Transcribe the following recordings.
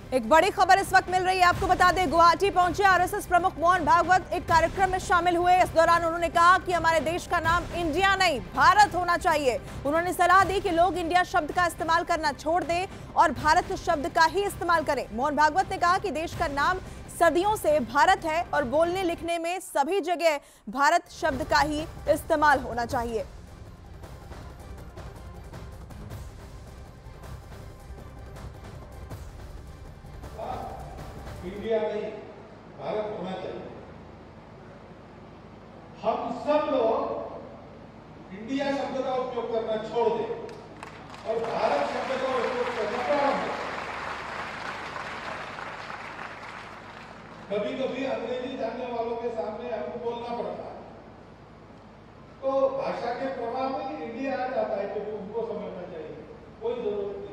एक बड़ी खबर इस वक्त मिल रही है, आपको बता दें गुवाहाटी पहुंचे आरएसएस प्रमुख मोहन भागवत एक कार्यक्रम में शामिल हुए। इस दौरान उन्होंने कहा कि हमारे देश का नाम इंडिया नहीं भारत होना चाहिए। उन्होंने सलाह दी कि लोग इंडिया शब्द का इस्तेमाल करना छोड़ दें और भारत शब्द का ही इस्तेमाल करें। मोहन भागवत ने कहा कि देश का नाम सदियों से भारत है और बोलने लिखने में सभी जगह भारत शब्द का ही इस्तेमाल होना चाहिए। इंडिया नहीं भारत होना चाहिए। हम सब लोग इंडिया शब्द का उपयोग करना छोड़ दें और भारत शब्द का उपयोग करना प्रारंभ करें। कभी कभी अंग्रेजी जानने वालों के सामने हमको बोलना पड़ता है, तो भाषा के प्रभाव में इंडिया आ जाता है, क्योंकि उनको समझना चाहिए, कोई जरूरत नहीं।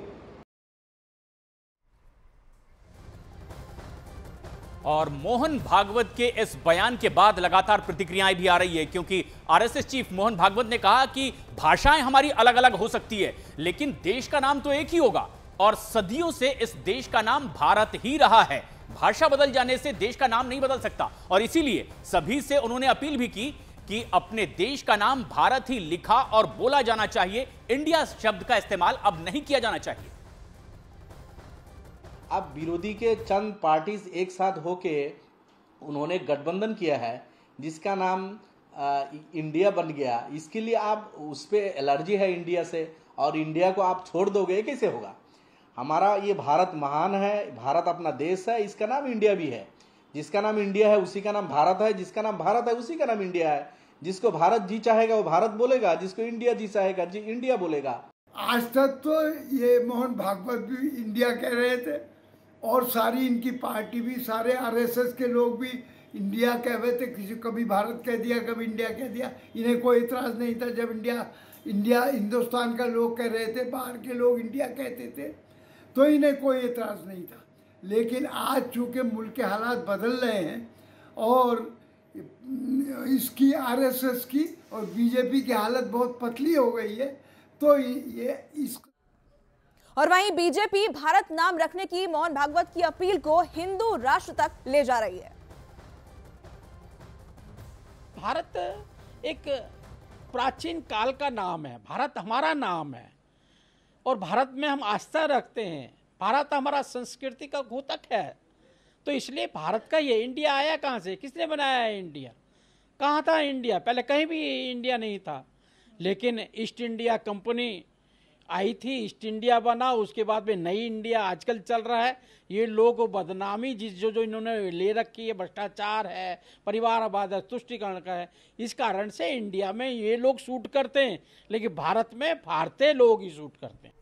और मोहन भागवत के इस बयान के बाद लगातार प्रतिक्रियाएं भी आ रही है, क्योंकि आरएसएस चीफ मोहन भागवत ने कहा कि भाषाएं हमारी अलग अलग हो सकती है लेकिन देश का नाम तो एक ही होगा और सदियों से इस देश का नाम भारत ही रहा है। भाषा बदल जाने से देश का नाम नहीं बदल सकता और इसीलिए सभी से उन्होंने अपील भी की कि अपने देश का नाम भारत ही लिखा और बोला जाना चाहिए। इंडिया शब्द का इस्तेमाल अब नहीं किया जाना चाहिए। अब विरोधी के चंद पार्टीज एक साथ होके उन्होंने गठबंधन किया है जिसका नाम इंडिया बन गया। इसके लिए आप उस पर एलर्जी है इंडिया से और इंडिया को आप छोड़ दोगे, कैसे होगा? हमारा ये भारत महान है, भारत अपना देश है, इसका नाम इंडिया भी है। जिसका नाम इंडिया है उसी का नाम भारत है, जिसका नाम भारत है उसी का नाम इंडिया है। जिसको भारत जी चाहेगा वो भारत बोलेगा, जिसको इंडिया जी चाहेगा जी इंडिया बोलेगा। आज तक तो ये मोहन भागवत भी इंडिया कह रहे थे और सारी इनकी पार्टी भी, सारे आरएसएस के लोग भी इंडिया कह रहे थे। किसी कभी भारत कह दिया, कभी इंडिया कह दिया, इन्हें कोई इतराज़ नहीं था। जब इंडिया हिंदुस्तान का लोग कह रहे थे, बाहर के लोग इंडिया कहते थे, तो इन्हें कोई इतराज़ नहीं था। लेकिन आज चूँकि मुल्क के हालात बदल रहे हैं और इसकी आरएसएस की और बीजेपी की हालत बहुत पतली हो गई है, तो ये इस और वहीं बीजेपी भारत नाम रखने की मोहन भागवत की अपील को हिंदू राष्ट्र तक ले जा रही है। भारत एक प्राचीन काल का नाम है, भारत हमारा नाम है और भारत में हम आस्था रखते हैं। भारत हमारा संस्कृति का घोतक है, तो इसलिए भारत का ये इंडिया आया कहाँ से? किसने बनाया है इंडिया? कहाँ था इंडिया? पहले कहीं भी इंडिया नहीं था, लेकिन ईस्ट इंडिया कंपनी आई थी, ईस्ट इंडिया बना, उसके बाद में नई इंडिया आजकल चल रहा है। ये लोग बदनामी जो इन्होंने ले रखी है, भ्रष्टाचार है, परिवारवाद है, तुष्टिकरण का है, इस कारण से इंडिया में ये लोग सूट करते हैं, लेकिन भारत में भारतीय लोग ही सूट करते हैं।